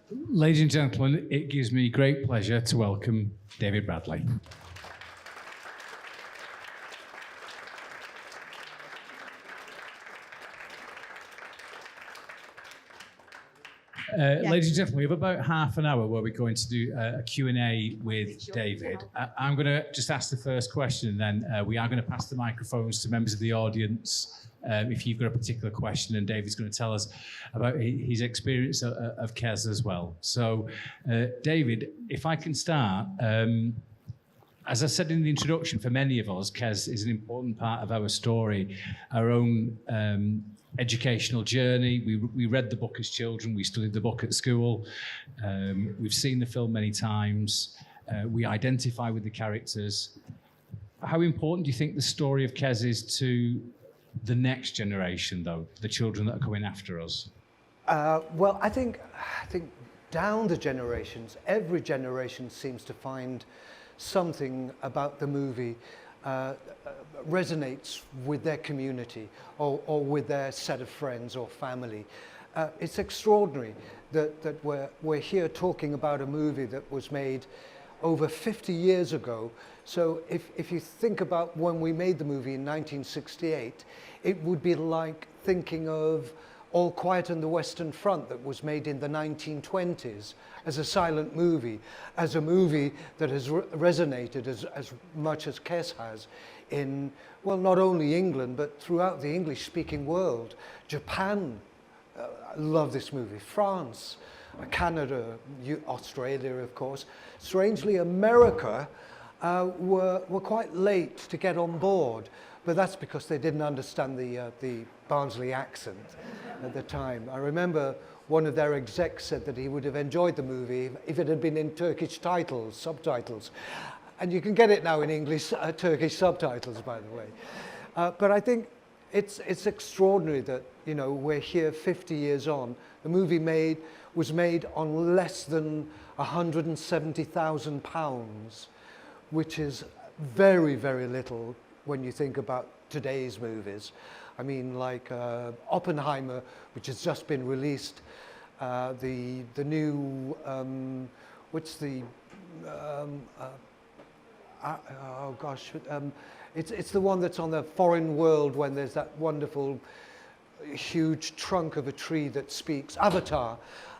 Ladies and gentlemen, it gives me great pleasure to welcome David Bradley. Ladies and gentlemen, we have about half an hour where we're going to do a Q&A with David. I'm going to just ask the first question, and then we are going to pass the microphones to members of the audience if you've got a particular question, and David's going to tell us about his experience of KES as well. So, David, if I can start, as I said in the introduction, for many of us, KES is an important part of our story, our own educational journey. We read the book as children, we studied the book at school, we've seen the film many times, we identify with the characters. How important do you think the story of KES is to the next generation, though, the children that are coming after us? Well, I think down the generations, every generation seems to find something about the movie resonates with their community or with their set of friends or family. It's extraordinary that we're here talking about a movie that was made over 50 years ago. So if you think about when we made the movie in 1968, it would be like thinking of All Quiet on the Western Front that was made in the 1920s as a silent movie, as a movie that has resonated as much as KES has in, well, not only England, but throughout the English-speaking world. Japan love this movie, France, Canada, Australia, of course. Strangely, America were quite late to get on board, but that's because they didn't understand the Barnsley accent at the time. I remember one of their execs said that he would have enjoyed the movie if it had been in Turkish subtitles. And you can get it now in English, Turkish subtitles, by the way. But I think it's extraordinary that, you know, we're here 50 years on. The movie was made on less than £170,000, which is very, very little when you think about today's movies. I mean, like Oppenheimer, which has just been released, the new, what's the, oh gosh, it's the one that's on the foreign world when there's that wonderful huge trunk of a tree that speaks. Avatar.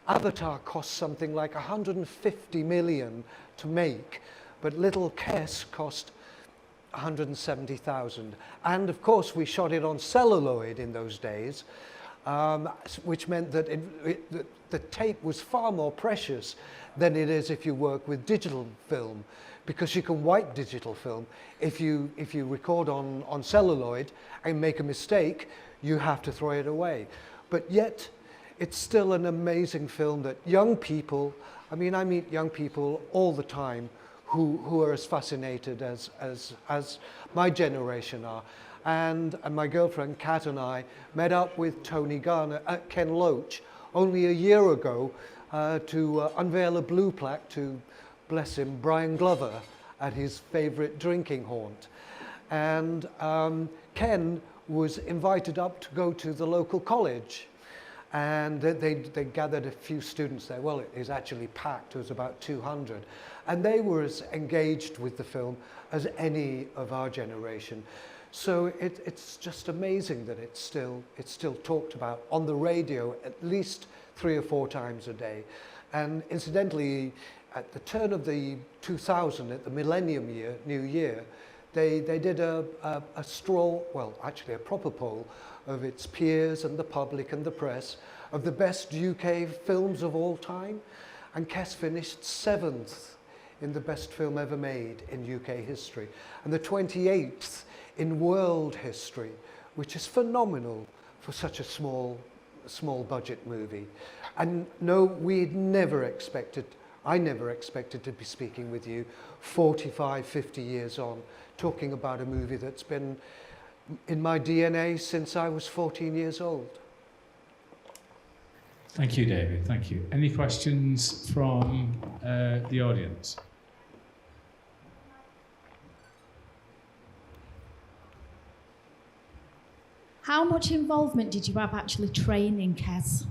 Avatar cost something like 150 million to make, but little KES cost 170,000. And of course we shot it on celluloid in those days, which meant that the tape was far more precious than it is if you work with digital film, because you can wipe digital film. If you record on celluloid and make a mistake, you have to throw it away. But yet it's still an amazing film that young people, I mean, I meet young people all the time who are as fascinated as my generation are. And my girlfriend Kat and I met up with Ken Loach only a year ago to unveil a blue plaque to, bless him, Brian Glover at his favorite drinking haunt. And Ken was invited up to go to the local college, and they gathered a few students there. Well, it was actually packed. It was about 200, and they were as engaged with the film as any of our generation. So it's just amazing that it's still talked about on the radio at least 3 or 4 times a day. And incidentally, at the turn of the 2000, at the Millennium Year, New Year, they did a stroll, well, actually a proper poll of its peers and the public and the press of the best UK films of all time. And KES finished 7th in the best film ever made in UK history, and the 28th in world history, which is phenomenal for such a small budget movie. And no, we'd never expected, I never expected to be speaking with you 45, 50 years on, talking about a movie that's been in my DNA since I was 14 years old. Thank you, David. Thank you. Any questions from the audience? How much involvement did you have actually training KES?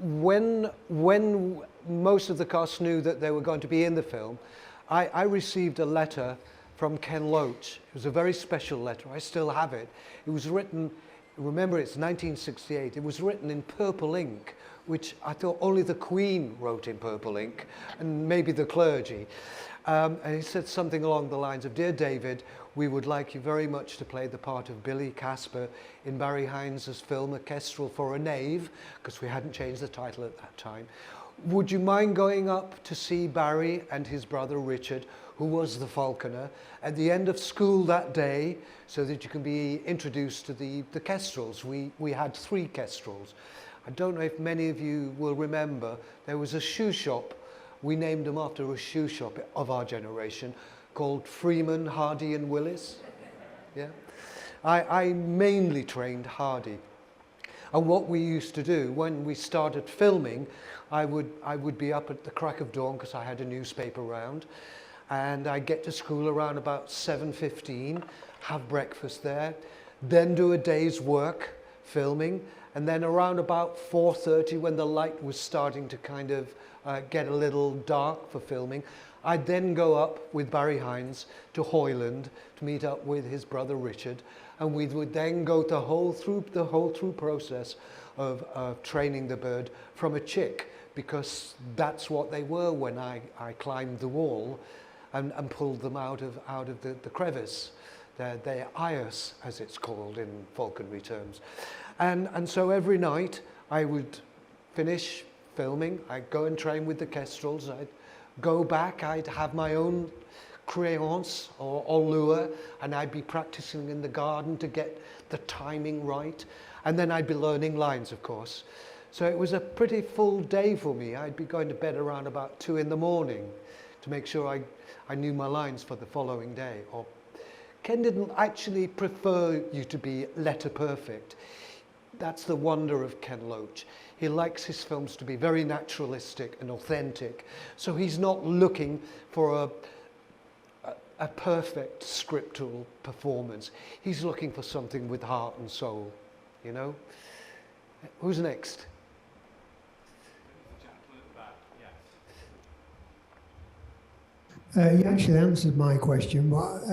when most of the cast knew that they were going to be in the film, I received a letter from Ken Loach. It was a very special letter. I still have it. It was written, remember it's 1968, it was written in purple ink, which I thought only the Queen wrote in purple ink, and maybe the clergy. And he said something along the lines of, "Dear David, we would like you very much to play the part of Billy Casper in Barry Hines' film A Kestrel for a Knave," because we hadn't changed the title at that time. "Would you mind going up to see Barry and his brother Richard, who was the falconer, at the end of school that day, so that you can be introduced to the kestrels?" We had 3 kestrels. I don't know if many of you will remember, there was a shoe shop. We named them after a shoe shop of our generation called Freeman, Hardy and Willis. Yeah, I mainly trained Hardy. And what we used to do when we started filming, I would be up at the crack of dawn because I had a newspaper round, and I'd get to school around about 7:15, have breakfast there, then do a day's work filming, and then around about 4:30, when the light was starting to kind of get a little dark for filming, I'd then go up with Barry Hines to Hoyland to meet up with his brother Richard, and we would then go the whole through process of training the bird from a chick, because that's what they were when I climbed the wall and pulled them out of the crevice. They're eyas, as it's called in falconry terms. And so every night I would finish filming, I'd go and train with the kestrels, I'd go back, I'd have my own crayons or lure, and I'd be practicing in the garden to get the timing right, and then I'd be learning lines, of course. So it was a pretty full day for me. I'd be going to bed around about 2 in the morning to make sure I knew my lines for the following day. Or Ken didn't actually prefer you to be letter perfect. That's the wonder of Ken Loach. He likes his films to be very naturalistic and authentic. So he's not looking for a perfect scriptural performance. He's looking for something with heart and soul, you know? Who's next? You actually answered my question, but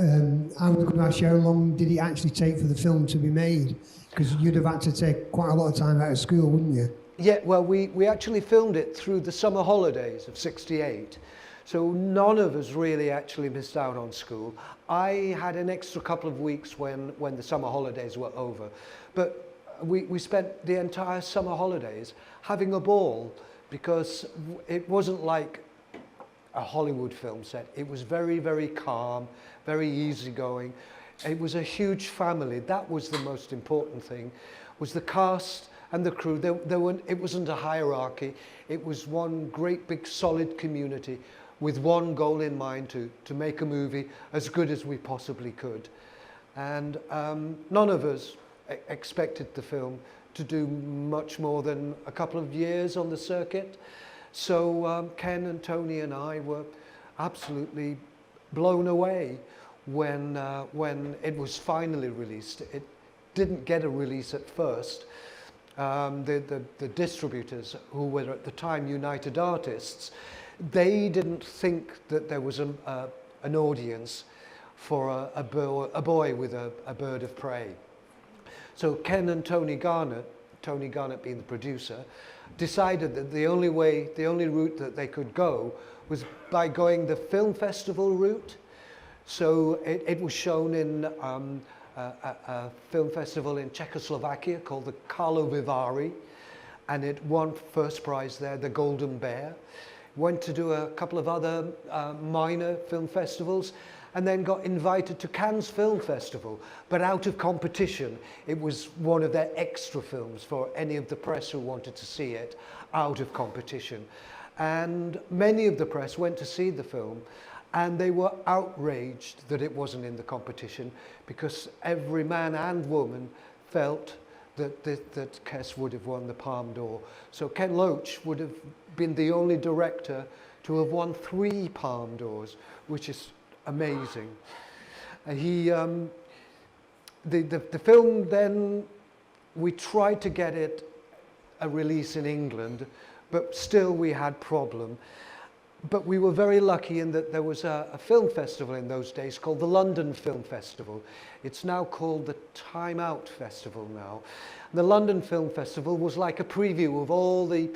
I was going to ask you, how long did it actually take for the film to be made? Because you'd have had to take quite a lot of time out of school, wouldn't you? Yeah, well, we actually filmed it through the summer holidays of '68. So none of us really actually missed out on school. I had an extra couple of weeks when the summer holidays were over. But we spent the entire summer holidays having a ball, because it wasn't like a Hollywood film set. It was very, very calm, very easygoing. It was a huge family. That was the most important thing, was the cast and the crew. It wasn't a hierarchy. It was one great big solid community with one goal in mind, to make a movie as good as we possibly could. And none of us expected the film to do much more than a couple of years on the circuit. So Ken and Tony and I were absolutely blown away when it was finally released. It didn't get a release at first. The distributors, who were at the time United Artists, they didn't think that there was an audience for a boy with a bird of prey. So Ken and Tony Garnett being the producer, decided that the only route that they could go was by going the film festival route. So it was shown in a film festival in Czechoslovakia called the Karlovy Vary, and it won first prize there, the Golden Bear. Went to do a couple of other minor film festivals, and then got invited to Cannes Film Festival, but out of competition. It was one of their extra films for any of the press who wanted to see it, out of competition. And many of the press went to see the film, and they were outraged that it wasn't in the competition, because every man and woman felt that KES would have won the Palme d'Or. So Ken Loach would have been the only director to have won 3 Palme d'Ors, which is amazing. The film then, we tried to get it a release in England, but still we had problem. But we were very lucky in that there was a film festival in those days called the London Film Festival. It's now called the Time Out Festival now. The London Film Festival was like a preview of all the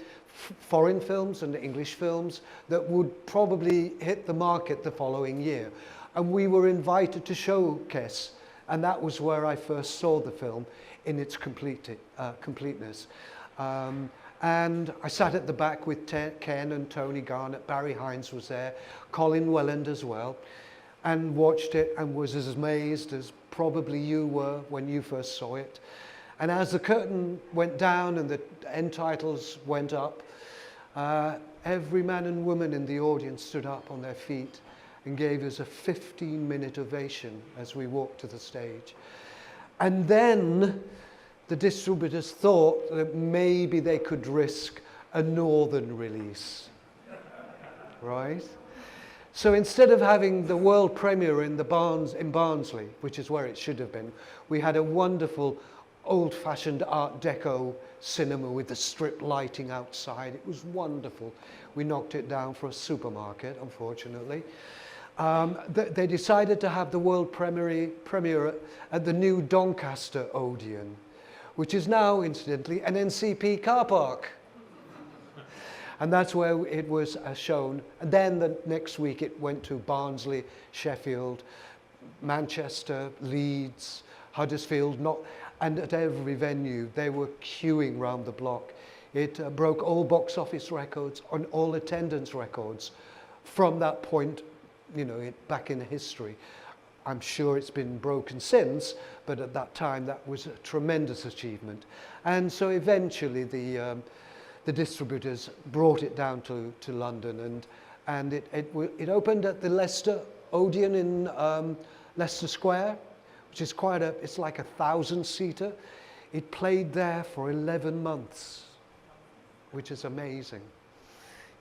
foreign films and English films that would probably hit the market the following year. And we were invited to show KES, and that was where I first saw the film in its completeness. And I sat at the back with Ken and Tony Garnett. Barry Hines was there, Colin Welland as well, and watched it and was as amazed as probably you were when you first saw it. And as the curtain went down and the end titles went up, every man and woman in the audience stood up on their feet and gave us a 15-minute ovation as we walked to the stage. And then the distributors thought that maybe they could risk a northern release, right? So instead of having the world premiere in Barnsley, which is where it should have been, we had a wonderful old-fashioned Art Deco cinema with the strip lighting outside. It was wonderful. We knocked it down for a supermarket, unfortunately. They decided to have the world premiere at the new Doncaster Odeon, which is now, incidentally, an NCP car park. And that's where it was shown. And then the next week it went to Barnsley, Sheffield, Manchester, Leeds, Huddersfield, and at every venue they were queuing round the block. It broke all box office records and all attendance records from that point, you know, back in history. I'm sure it's been broken since, but at that time that was a tremendous achievement. And so eventually the distributors brought it down to London, and it opened at the Leicester Odeon in Leicester Square, which is it's like 1,000-seater. It played there for 11 months, which is amazing,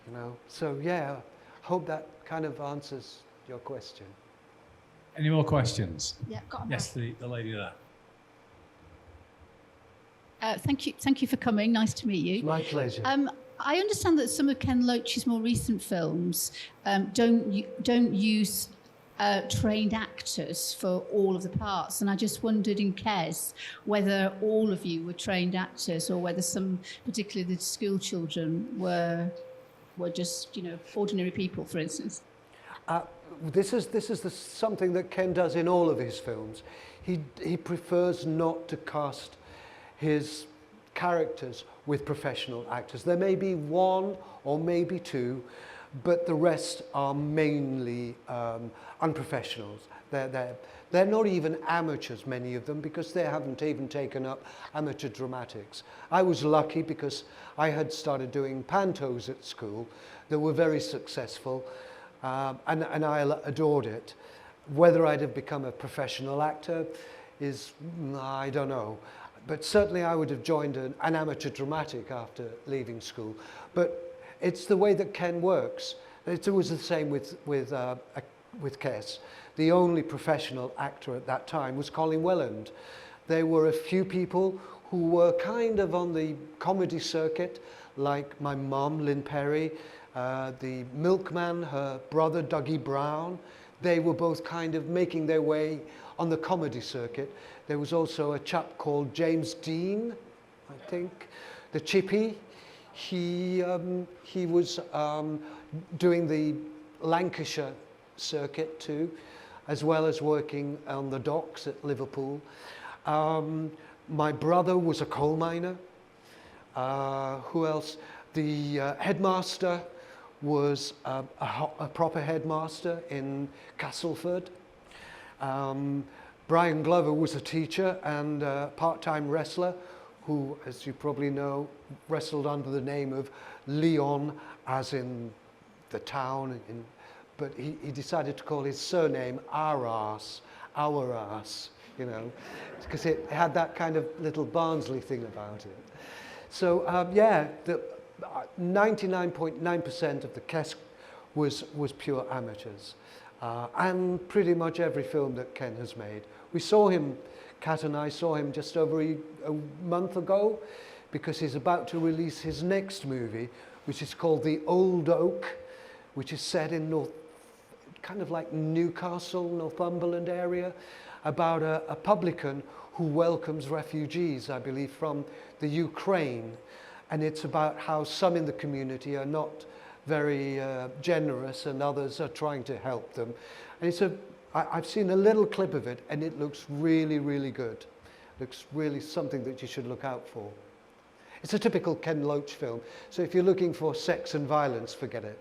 you know. So yeah, hope that kind of answers your question. Any more questions? Yeah, got a yes, the lady there. Thank you for coming. Nice to meet you. My pleasure. I understand that some of Ken Loach's more recent films don't use trained actors for all of the parts, and I just wondered in KES whether all of you were trained actors, or whether some, particularly the school children, were just, you know, ordinary people, for instance. This is something that Ken does in all of his films. He prefers not to cast his characters with professional actors. There may be one or maybe two, but the rest are mainly unprofessionals. They're not even amateurs, many of them, because they haven't even taken up amateur dramatics. I was lucky because I had started doing pantos at school that were very successful, and I adored it. Whether I'd have become a professional actor is, I don't know. But certainly I would have joined an amateur dramatic after leaving school. But it's the way that Ken works. It was the same with KES. The only professional actor at that time was Colin Welland. There were a few people who were kind of on the comedy circuit, like my mum, Lynn Perry, the milkman, her brother, Dougie Brown. They were both kind of making their way on the comedy circuit. There was also a chap called James Dean, I think, the Chippy. He was doing the Lancashire circuit too, as well as working on the docks at Liverpool. My brother was a coal miner. Who else? The headmaster was a proper headmaster in Castleford. Brian Glover was a teacher and a part-time wrestler who, as you probably know, wrestled under the name of Leon, as in the town, but he decided to call his surname our ass, you know, because it had that kind of little Barnsley thing about it. So yeah, 99.9% of the KES was pure amateurs. And pretty much every film that Ken has made. We saw him, Kat and I saw him just over a month ago, because he's about to release his next movie, which is called The Old Oak, which is set in kind of like Newcastle, Northumberland area, about a publican who welcomes refugees, I believe, from the Ukraine. And it's about how some in the community are not very generous and others are trying to help them. And I've seen a little clip of it and it looks really, really good. Looks really something that you should look out for. It's a typical Ken Loach film, so if you're looking for sex and violence, forget it.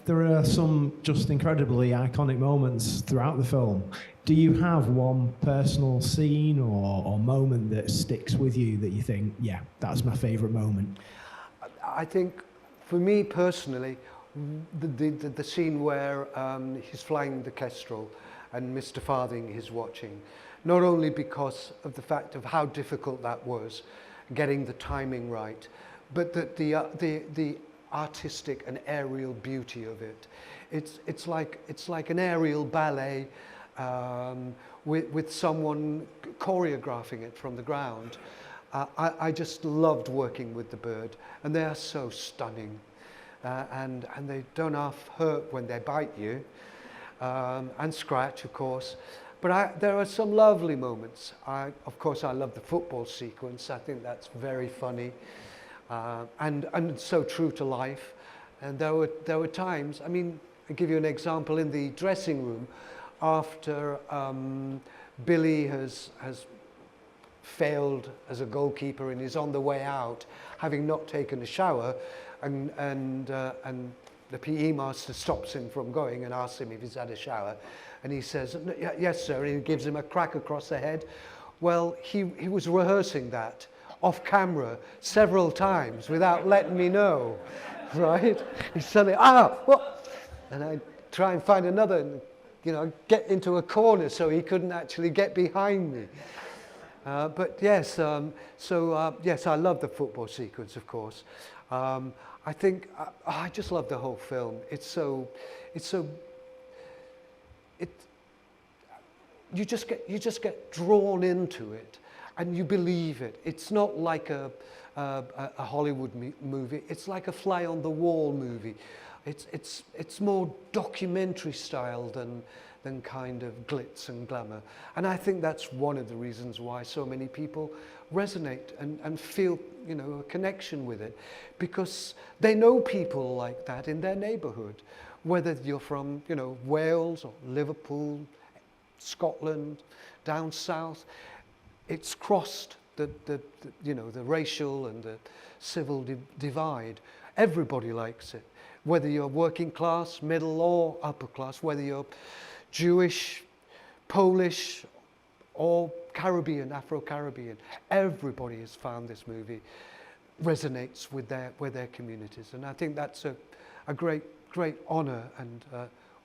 There are some just incredibly iconic moments throughout the film. Do you have one personal scene or moment that sticks with you that you think, yeah, that's my favourite moment? I think, for me personally, the scene where he's flying the kestrel and Mr. Farthing is watching, not only because of the fact of how difficult that was, getting the timing right, but that the artistic and aerial beauty of it. It's like an aerial ballet with someone choreographing it from the ground. I just loved working with the bird, and they are so stunning, and they don't half hurt when they bite you, and scratch, of course. But there are some lovely moments. Of course, I love the football sequence. I think that's very funny. And so true to life. And there were times, I mean, I'll give you an example in the dressing room after Billy has failed as a goalkeeper and is on the way out, having not taken a shower, and the PE master stops him from going and asks him if he's had a shower, and he says, yes sir, and he gives him a crack across the head. Well, he was rehearsing that off camera several times without letting me know, right? He's suddenly, what? And I try and find another, and, you know, get into a corner so he couldn't actually get behind me. But yes, yes, I love the football sequence, of course. I think, I just love the whole film. You just get drawn into it. And you believe it. It's not like a Hollywood movie. It's like a fly-on-the-wall movie. It's more documentary style than kind of glitz and glamour. And I think that's one of the reasons why so many people resonate and feel, you know, a connection with it, because they know people like that in their neighbourhood, whether you're from, you know, Wales or Liverpool, Scotland, down south. It's crossed the you know, the racial and the civil divide. Everybody likes it, whether you're working class, middle or upper class, whether you're Jewish, Polish or Caribbean, Afro-Caribbean. Everybody has found this movie resonates with their communities, and I think that's a great honour, and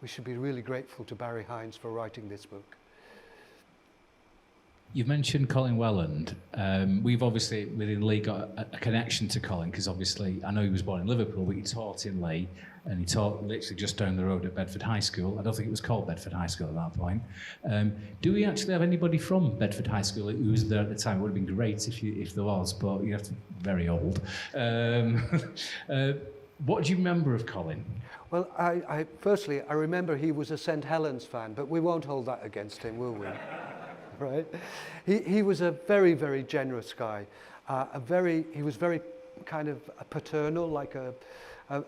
we should be really grateful to Barry Hines for writing this book. You've mentioned Colin Welland. We've obviously, within Leigh, got a connection to Colin, because obviously, I know he was born in Liverpool, but he taught in Leigh, and he taught literally just down the road at Bedford High School. I don't think it was called Bedford High School at that point. Do we actually have anybody from Bedford High School who was there at the time? It would have been great if there was, but you have to be very old. What do you remember of Colin? Well, firstly, I remember he was a St. Helens fan, but we won't hold that against him, will we? Right? He was a very, very generous guy. He was very kind of paternal, like a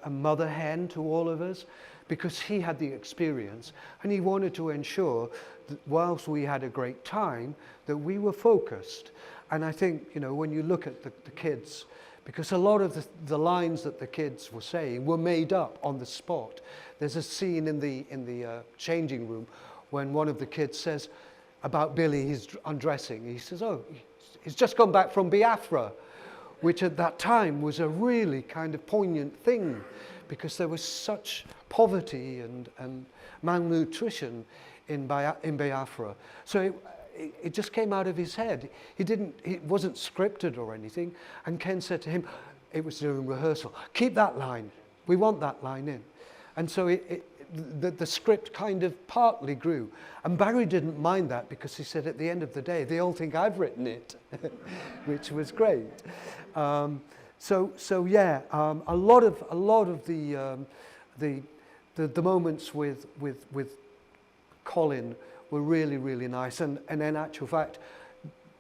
mother hen to all of us, because he had the experience, and he wanted to ensure that whilst we had a great time, that we were focused. And I think, you know, when you look at the kids, because a lot of the lines that the kids were saying were made up on the spot. There's a scene in the changing room when one of the kids says about Billy, he's undressing. He says, oh, he's just come back from Biafra, which at that time was a really kind of poignant thing, because there was such poverty and malnutrition in Biafra. So it just came out of his head. It wasn't scripted or anything. And Ken said to him, it was during rehearsal, keep that line. We want that line in. And so the script kind of partly grew. And Barry didn't mind that because he said at the end of the day, they all think I've written it, which was great. So yeah, a lot of the moments with Colin were really, really nice. And in actual fact,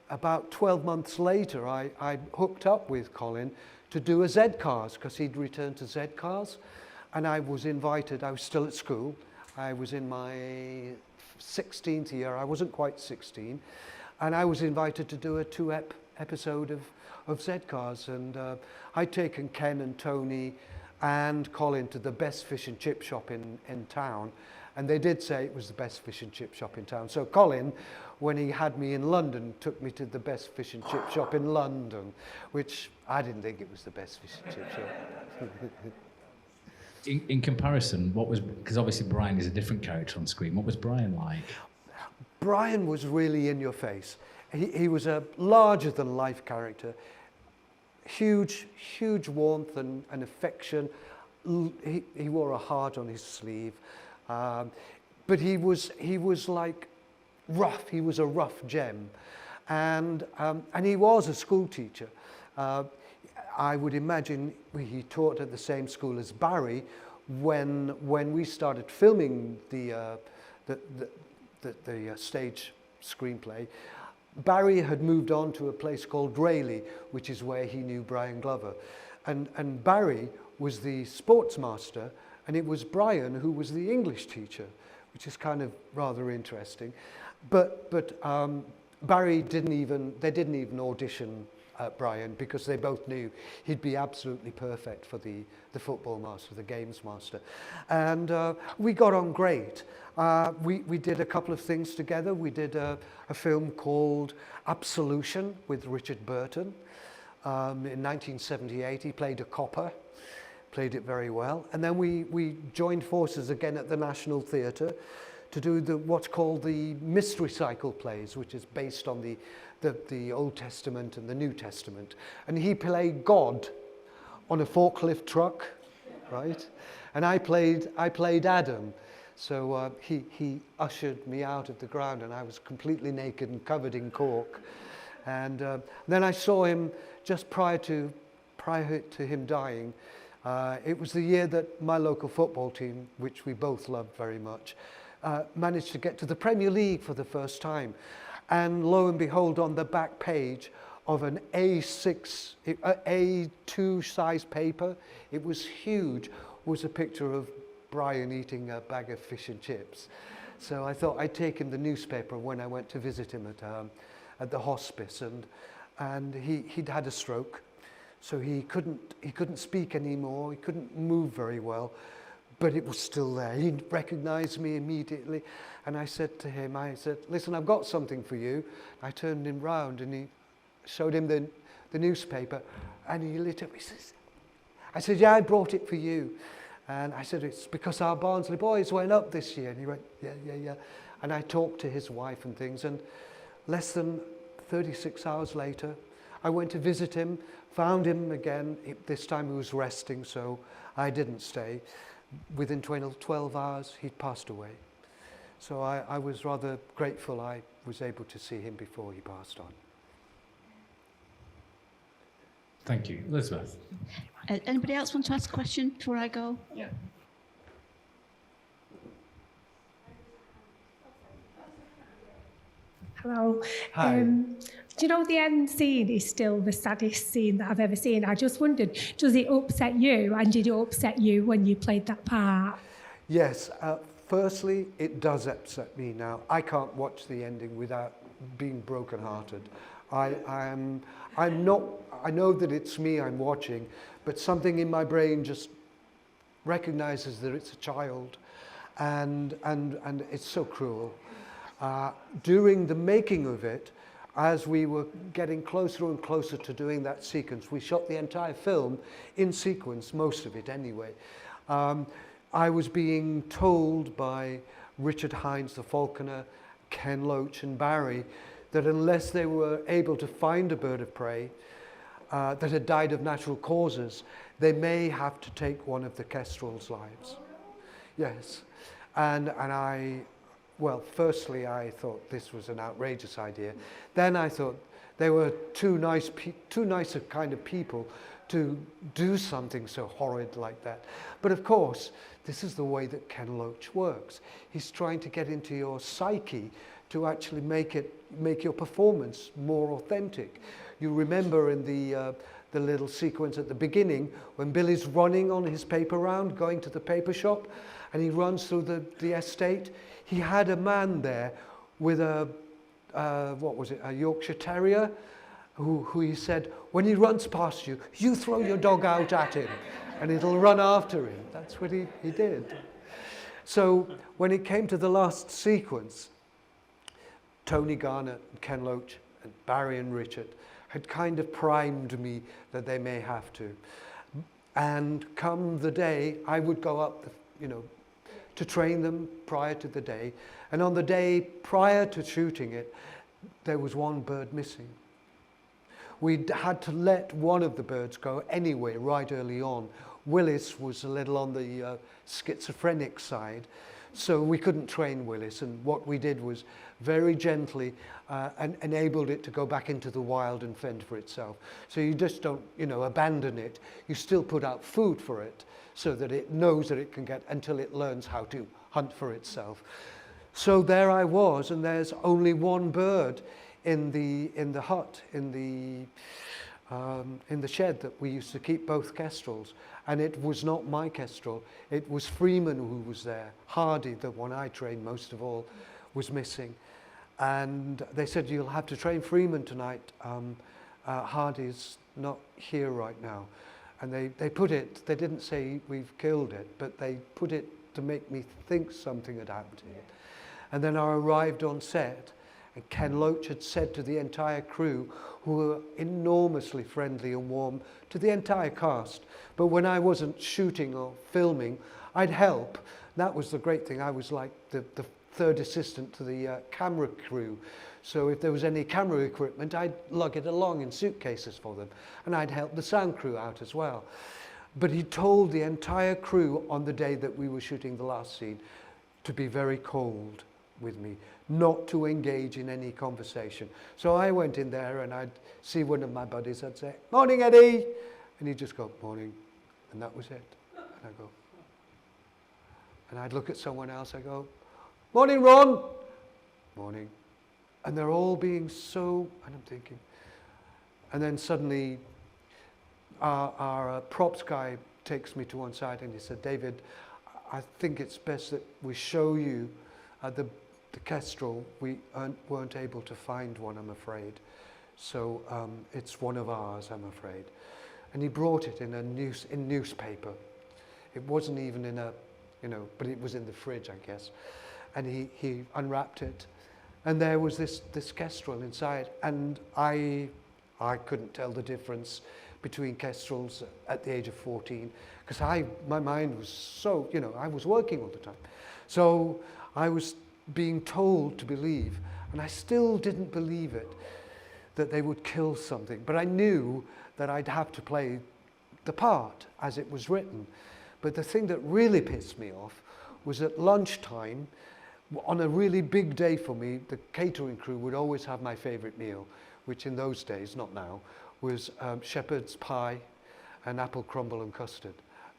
about 12 months later, I hooked up with Colin to do a Z-Cars because he'd returned to Z-Cars. And I was invited, I was still at school. I was in my 16th year, I wasn't quite 16. And I was invited to do a episode of Z-Cars. And I'd taken Ken and Tony and Colin to the best fish and chip shop in town. And they did say it was the best fish and chip shop in town. So Colin, when he had me in London, took me to the best fish and chip shop in London, which I didn't think it was the best fish and chip shop. In comparison, what was, because obviously Brian is a different character on screen, what was Brian like? Brian was really in your face. He was a larger than life character. Huge warmth and affection. He wore a heart on his sleeve. But he was like rough. He was a rough gem. And he was a school teacher. I would imagine he taught at the same school as Barry when we started filming the stage screenplay. Barry had moved on to a place called Rayleigh, which is where he knew Brian Glover. And Barry was the sports master, and it was Brian who was the English teacher, which is kind of rather interesting. But Barry didn't even audition Brian because they both knew he'd be absolutely perfect for the football master, the games master. And we got on great. We did a couple of things together. We did a film called Absolution with Richard Burton. In 1978, he played a copper, played it very well. And then we joined forces again at the National Theatre to do what's called the Mystery Cycle plays, which is based on the Old Testament and the New Testament. And he played God on a forklift truck, right? And I played Adam. So he ushered me out of the ground, and I was completely naked and covered in cork. And then I saw him just prior to him dying. It was the year that my local football team, which we both loved very much, managed to get to the Premier League for the first time. And lo and behold, on the back page of an A2 size paper, it was huge, was a picture of Brian eating a bag of fish and chips. So I thought I'd take him the newspaper when I went to visit him at the hospice, and he'd had a stroke, so he couldn't speak anymore. He couldn't move very well, but it was still there. He recognized me immediately, and I said to him, "Listen, I've got something for you." I turned him round, and he showed him the newspaper, and he lit up. He says, I said, "Yeah, I brought it for you." And I said, "It's because our Barnsley boys went up this year." And he went, yeah. And I talked to his wife and things, and less than 36 hours later, I went to visit him, found him again. This time he was resting, so I didn't stay. Within 12 hours, he'd passed away. So I was rather grateful I was able to see him before he passed on. Thank you. Elizabeth? Anybody else want to ask a question before I go? Yeah. Hello. Hi. Do you know the end scene is still the saddest scene that I've ever seen? I just wondered, does it upset you? And did it upset you when you played that part? Yes. Firstly, it does upset me now. I can't watch the ending without being brokenhearted. I'm not. I know that it's me I'm watching, but something in my brain just recognizes that it's a child, and it's so cruel. During the making of it, as we were getting closer and closer to doing that sequence, we shot the entire film in sequence, most of it anyway. I was being told by Richard Houghton, the falconer, Ken Loach and Barry, that unless they were able to find a bird of prey that had died of natural causes, they may have to take one of the kestrels' lives. Yes. And I, well, firstly, I thought this was an outrageous idea. Then I thought they were too nice a kind of people to do something so horrid like that. But of course, this is the way that Ken Loach works. He's trying to get into your psyche to actually make your performance more authentic. You remember in the little sequence at the beginning when Billy's running on his paper round, going to the paper shop, and he runs through the estate. He had a man there with a Yorkshire Terrier, who he said, when he runs past you, you throw your dog out at him, and it'll run after him. That's what he did. So when it came to the last sequence, Tony Garner, and Ken Loach, and Barry and Richard had kind of primed me that they may have to. And come the day, I would go up, to train them prior to the day. And on the day prior to shooting it, there was one bird missing. We had to let one of the birds go anyway, right early on. Willis was a little on the schizophrenic side, so we couldn't train Willis. And what we did was very gently and enabled it to go back into the wild and fend for itself. So you just don't, abandon it. You still put out food for it so that it knows that it can get until it learns how to hunt for itself. So there I was, and there's only one bird in the hut, in the shed that we used to keep both kestrels. And it was not my kestrel, it was Freeman who was there. Hardy, the one I trained most of all, was missing. And they said, you'll have to train Freeman tonight. Hardy's not here right now. And they put it, they didn't say we've killed it, but they put it to make me think something had happened to it. And then I arrived on set, and Ken Loach had said to the entire crew, who were enormously friendly and warm to the entire cast. But when I wasn't shooting or filming, I'd help. That was the great thing. I was like the third assistant to the camera crew. So if there was any camera equipment, I'd lug it along in suitcases for them. And I'd help the sound crew out as well. But he told the entire crew on the day that we were shooting the last scene to be very cold with me, not to engage in any conversation. So I went in there and I'd see one of my buddies, I'd say, "Morning, Eddie." And he'd just go, "Morning." And that was it. And I'd go. And I'd look at someone else, I go, "Morning, Ron." "Morning." And they're all being so, and I'm thinking. And then suddenly our props guy takes me to one side and he said, "David, I think it's best that we show you the kestrel. We weren't able to find one, I'm afraid. So it's one of ours, I'm afraid." And he brought it in newspaper. It wasn't even in a, but it was in the fridge, I guess. And he unwrapped it. And there was this kestrel inside. And I couldn't tell the difference between kestrels at the age of 14, because my mind was so, I was working all the time. So I was being told to believe, and I still didn't believe it, that they would kill something. But I knew that I'd have to play the part as it was written. But the thing that really pissed me off was at lunchtime, on a really big day for me, the catering crew would always have my favorite meal, which in those days, not now, was shepherd's pie and apple crumble and custard.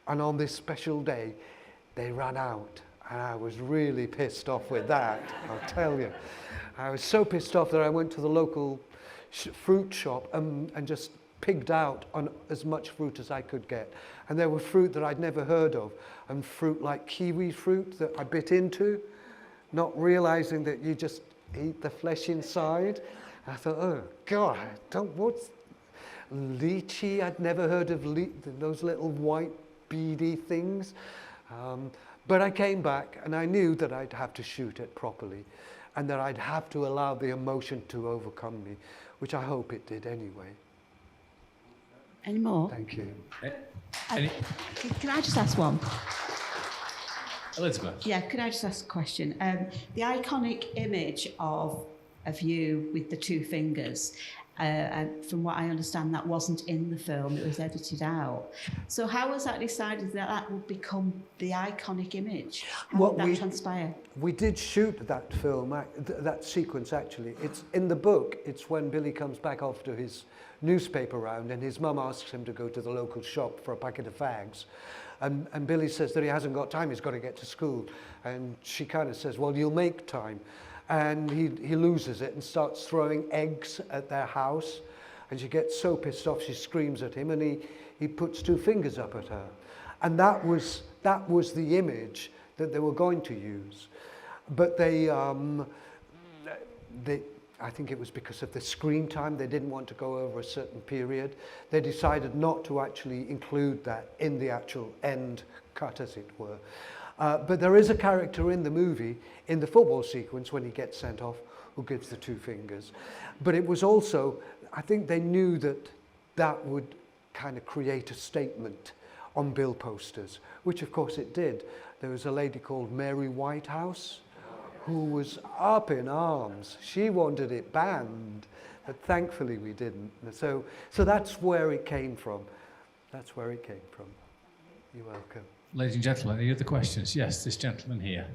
And on this special day, they ran out. And I was really pissed off with that, I'll tell you. I was so pissed off that I went to the local fruit shop and just pigged out on as much fruit as I could get. And there were fruit that I'd never heard of, and fruit like kiwi fruit that I bit into, not realizing that you just eat the flesh inside. I thought, oh God, what's lychee? I'd never heard of those little white beady things. But I came back and I knew that I'd have to shoot it properly and that I'd have to allow the emotion to overcome me, which I hope it did anyway. Any more? Thank you. Can I just ask one? Elizabeth. Yeah, could I just ask a question? The iconic image of of you with the two fingers. From what I understand, that wasn't in the film, it was edited out. So how was that decided that that would become the iconic image? How did that transpire? We did shoot that film, that sequence actually. It's in the book, it's when Billy comes back after his newspaper round and his mum asks him to go to the local shop for a packet of fags. And Billy says that he hasn't got time, he's got to get to school. And she kind of says, well, you'll make time. And he loses it and starts throwing eggs at their house. And she gets so pissed off, she screams at him, and he puts two fingers up at her. And that was the image that they were going to use. But they I think it was because of the screen time, they didn't want to go over a certain period. They decided not to actually include that in the actual end cut, as it were. But there is a character in the movie, in the football sequence when he gets sent off, who gives the two fingers. But it was also, I think they knew that that would kind of create a statement on bill posters, which of course it did. There was a lady called Mary Whitehouse who was up in arms. She wanted it banned, but thankfully we didn't. So that's where it came from. That's where it came from. You're welcome. Ladies and gentlemen, any other questions? Yes, this gentleman here.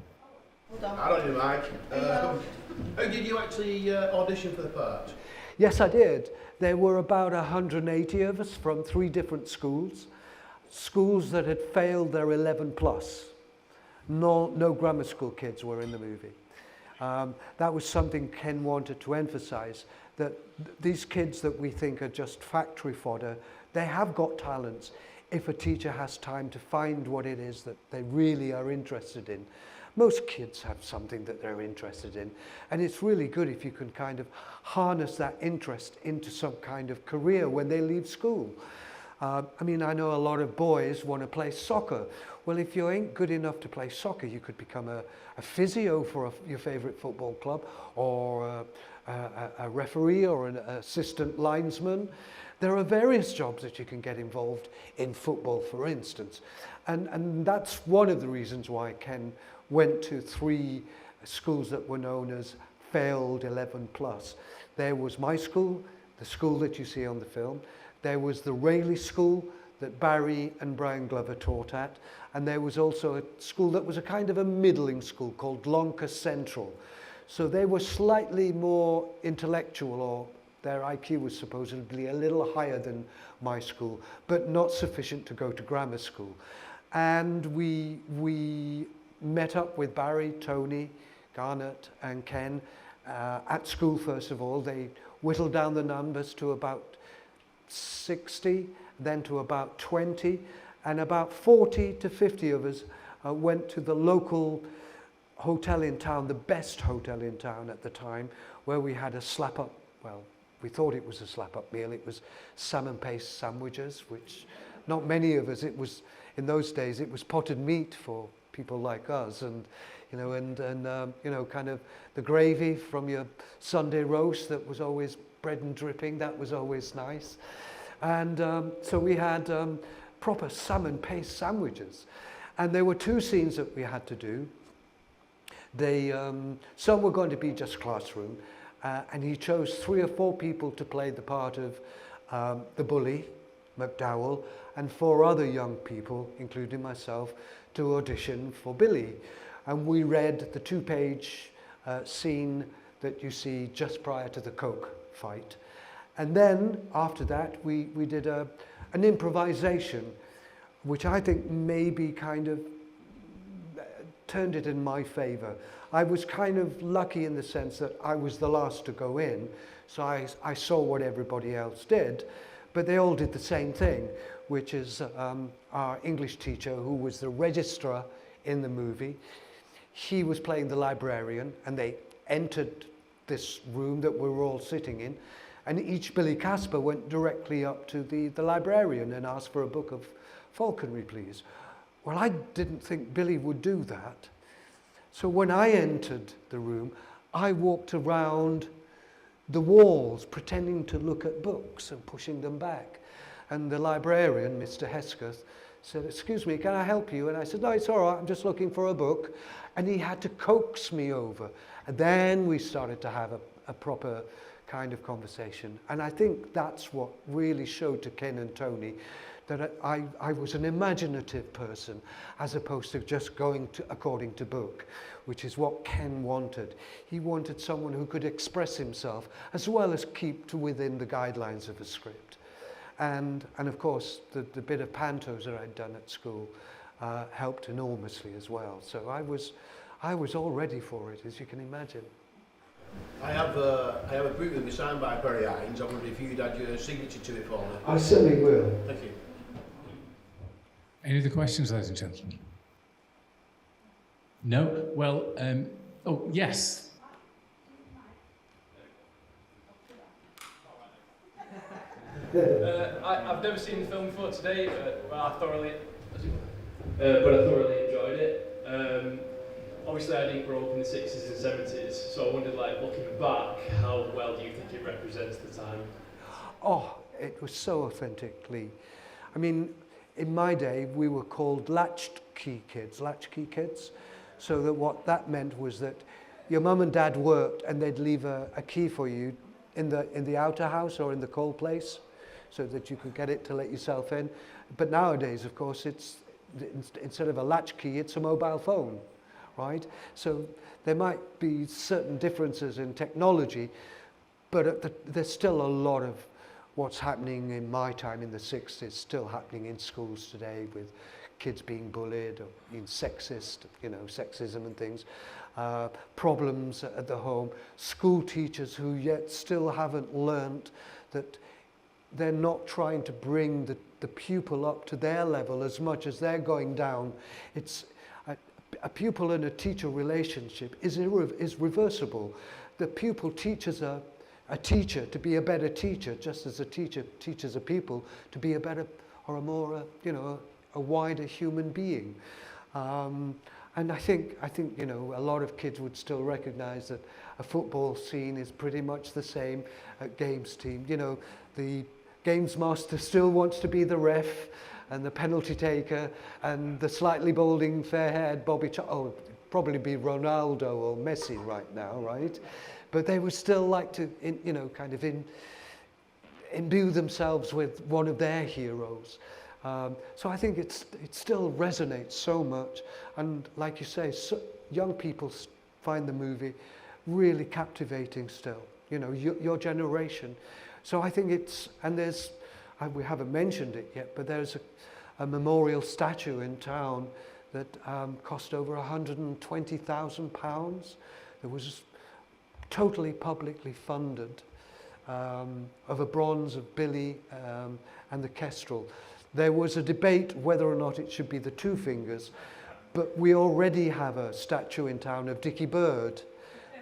I don't know, Mike. Did you actually audition for the part? Yes, I did. There were about 180 of us from 3 different schools that had failed their 11 plus. No grammar school kids were in the movie. That was something Ken wanted to emphasize, that these kids that we think are just factory fodder, they have got talents if a teacher has time to find what it is that they really are interested in. Most kids have something that they're interested in, and it's really good if you can kind of harness that interest into some kind of career when they leave school. I mean, I know a lot of boys want to play soccer. Well, if you ain't good enough to play soccer, you could become a physio for your favorite football club, or a referee, or an assistant linesman. There are various jobs that you can get involved in football, for instance. And that's one of the reasons why Ken went to 3 schools that were known as failed 11 plus. There was my school, the school that you see on the film. There was the Rayleigh School that Barry and Brian Glover taught at. And there was also a school that was a kind of a middling school called Lonka Central. So they were slightly more intellectual, or their IQ was supposedly a little higher than my school, but not sufficient to go to grammar school. And we met up with Barry, Tony, Garnett and Ken at school. First of all, they whittled down the numbers to about 60, then to about 20, and about 40 to 50 of us went to the local hotel in town, the best hotel in town at the time, where we had a slap-up, well, we thought it was a slap-up meal. It was salmon paste sandwiches, which not many of us, it was, in those days, it was potted meat for people like us, and you know, kind of the gravy from your Sunday roast that was always bread and dripping, that was always nice. And so we had proper salmon paste sandwiches. And there were 2 scenes that we had to do. They, some were going to be just classroom, and he chose 3 or 4 people to play the part of the bully, McDowell, and 4 other young people, including myself, to audition for Billy. And we read the 2-page scene that you see just prior to the Coke fight. And then, after that, we did an improvisation, which I think maybe kind of turned it in my favor. I was kind of lucky in the sense that I was the last to go in, so I saw what everybody else did, but they all did the same thing, which is our English teacher, who was the registrar in the movie. He was playing the librarian, and they entered this room that we were all sitting in, and each Billy Casper went directly up to the librarian and asked for a book of falconry, please. Well, I didn't think Billy would do that. So when I entered the room, I walked around the walls pretending to look at books and pushing them back. And the librarian, Mr. Hesketh, said, "Excuse me, can I help you?" And I said, "No, it's all right, I'm just looking for a book." And he had to coax me over. And then we started to have a proper kind of conversation. And I think that's what really showed to Ken and Tony that I was an imaginative person as opposed to just going according to book, which is what Ken wanted. He wanted someone who could express himself as well as keep within the guidelines of a script. And of course, the bit of pantos that I'd done at school helped enormously as well. So I was all ready for it, as you can imagine. I have a book that was signed by Barry Hines. I wonder if you'd add your signature to it for me. I certainly will. Thank you. Any other questions, ladies and gentlemen? No? Well, oh, yes. I've never seen the film before today, but I thoroughly enjoyed it. Obviously, I didn't grow up in the 60s and 70s, so I wondered, like, looking back, how well do you think it represents the time? Oh, it was so authentically. I mean, in my day, we were called latchkey kids. So that what that meant was that your mum and dad worked and they'd leave a key for you in the outer house or in the coal place so that you could get it to let yourself in. But nowadays, of course, it's instead of a latchkey, it's a mobile phone, right? So there might be certain differences in technology, but there's still a lot of what's happening in my time in the 60s still happening in schools today, with kids being bullied or being sexist, sexism and things, problems at the home, school teachers who yet still haven't learnt that they're not trying to bring the pupil up to their level as much as they're going down. It's a pupil and a teacher relationship is reversible. The pupil teaches a teacher to be a better teacher, just as a teacher teaches a pupil to be a better or a more, a wider human being. And I think a lot of kids would still recognize that a football scene is pretty much the same at games team. The games master still wants to be the ref and the penalty taker, and the slightly balding, fair-haired Bobby probably be Ronaldo or Messi right now, right? But they would still like to, imbue themselves with one of their heroes. So I think it still resonates so much, and like you say, young people find the movie really captivating still. Your generation. So I think we haven't mentioned it yet, but there's a memorial statue in town that cost over £120,000. It was totally publicly funded, of a bronze of Billy and the kestrel. There was a debate whether or not it should be the two fingers, but we already have a statue in town of Dickie Bird,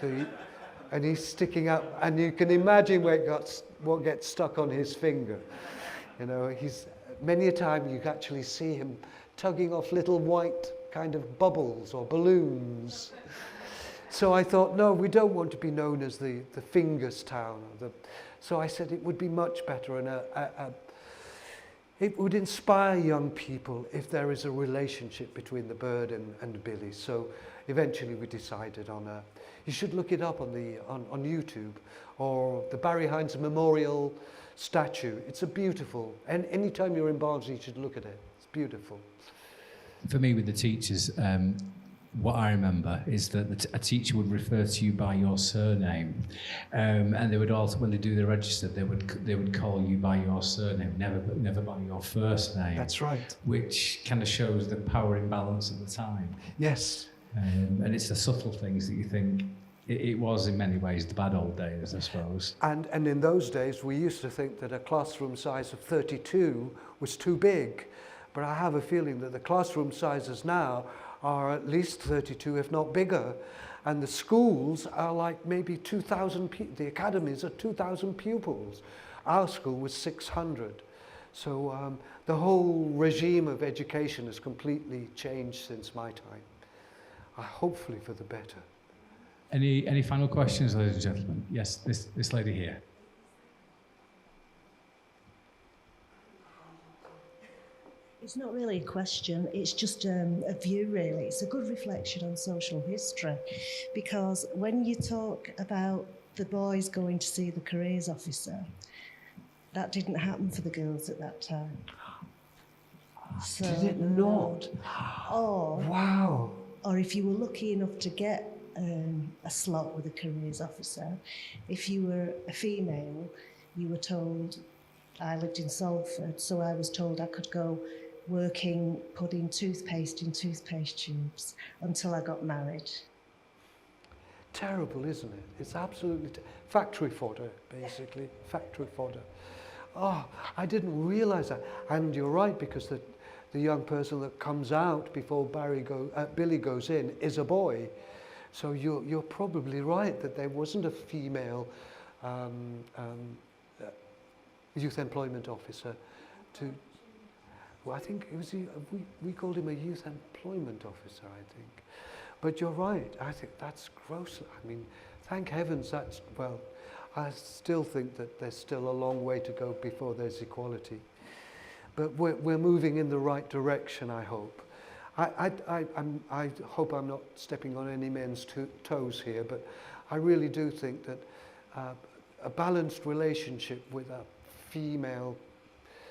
and he's sticking up, and you can imagine what gets stuck on his finger. He's many a time you actually see him tugging off little white kind of bubbles or balloons. So I thought, no, we don't want to be known as the fingers town. So I said it would be much better, and it would inspire young people if there is a relationship between the bird and Billy. So eventually we decided on you should look it up on YouTube, or the Barry Hines Memorial statue. It's a beautiful, and anytime you're in Barnsley you should look at it. It's beautiful. For me, with the teachers, what I remember is that a teacher would refer to you by your surname, and they would also, when they do the register, they would call you by your surname, never by your first name. That's right. Which kind of shows the power imbalance at the time. Yes. And it's the subtle things that you think. It was in many ways the bad old days, I suppose. And in those days, we used to think that a classroom size of 32 was too big, but I have a feeling that the classroom sizes now are at least 32, if not bigger. And the schools are like maybe 2,000, the academies are 2,000 pupils. Our school was 600. So the whole regime of education has completely changed since my time. Hopefully for the better. Any final questions, ladies and gentlemen? Yes, this lady here. It's not really a question, it's just a view really. It's a good reflection on social history, because when you talk about the boys going to see the careers officer. That didn't happen for the girls at that time. So, Did it not? Or, Wow. or if you were lucky enough to get a slot with a careers officer, if you were a female, you were told, I lived in Salford, so I was told I could go working, putting toothpaste in toothpaste tubes until I got married. Terrible, isn't it? It's absolutely factory fodder, basically. Factory fodder. Oh, I didn't realise that. And you're right, because the young person that comes out before Billy goes in is a boy. So you're probably right that there wasn't a female youth employment officer to. Well, I think it was we called him a youth employment officer, I think. But you're right. I think that's gross. I mean, thank heavens that's, well, I still think that there's still a long way to go before there's equality. But we're moving in the right direction, I hope. I hope I'm not stepping on any men's toes here, but I really do think that a balanced relationship with our female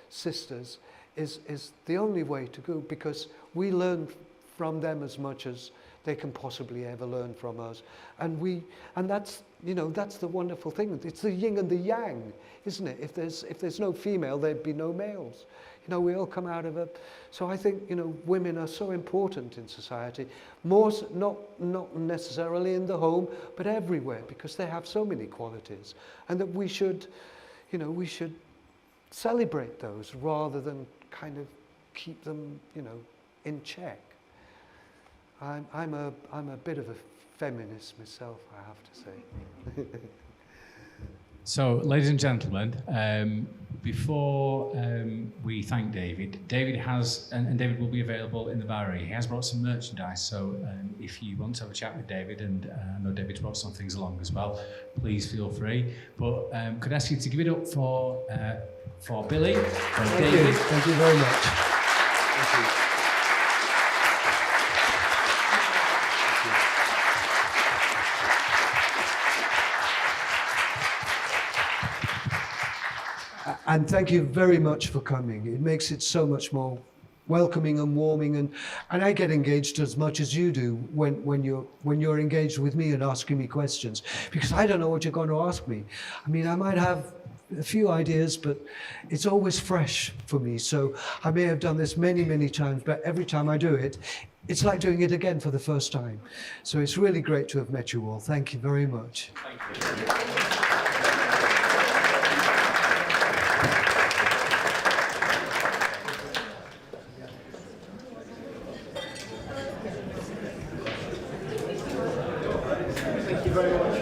sisters is the only way to go, because we learn from them as much as they can possibly ever learn from us, and that's, you know, that's the wonderful thing. It's the yin and the yang, isn't it? If there's no female, there'd be no males. You know, we all come out of so I think, you know, women are so important in society, more not necessarily in the home, but everywhere, because they have so many qualities, and that we should, you know, we should celebrate those rather than kind of keep them, you know, in check. I'm a bit of a feminist myself, I have to say. So, ladies and gentlemen, before we thank David has, and David will be available in the Bowery. He has brought some merchandise, so if you want to have a chat with David, and I know David's brought some things along as well, please feel free. But could I ask you to give it up for Billy and David? Thank you very much. Thank you. And thank you very much for coming. It makes it so much more welcoming and warming, and I get engaged as much as you do when you're engaged with me and asking me questions, because I don't know what you're going to ask me. I mean, I might have a few ideas, but it's always fresh for me. So I may have done this many times, but every time I do it, it's like doing it again for the first time. So it's really great to have met you all. Thank you very much. Thank you. Thank you very much.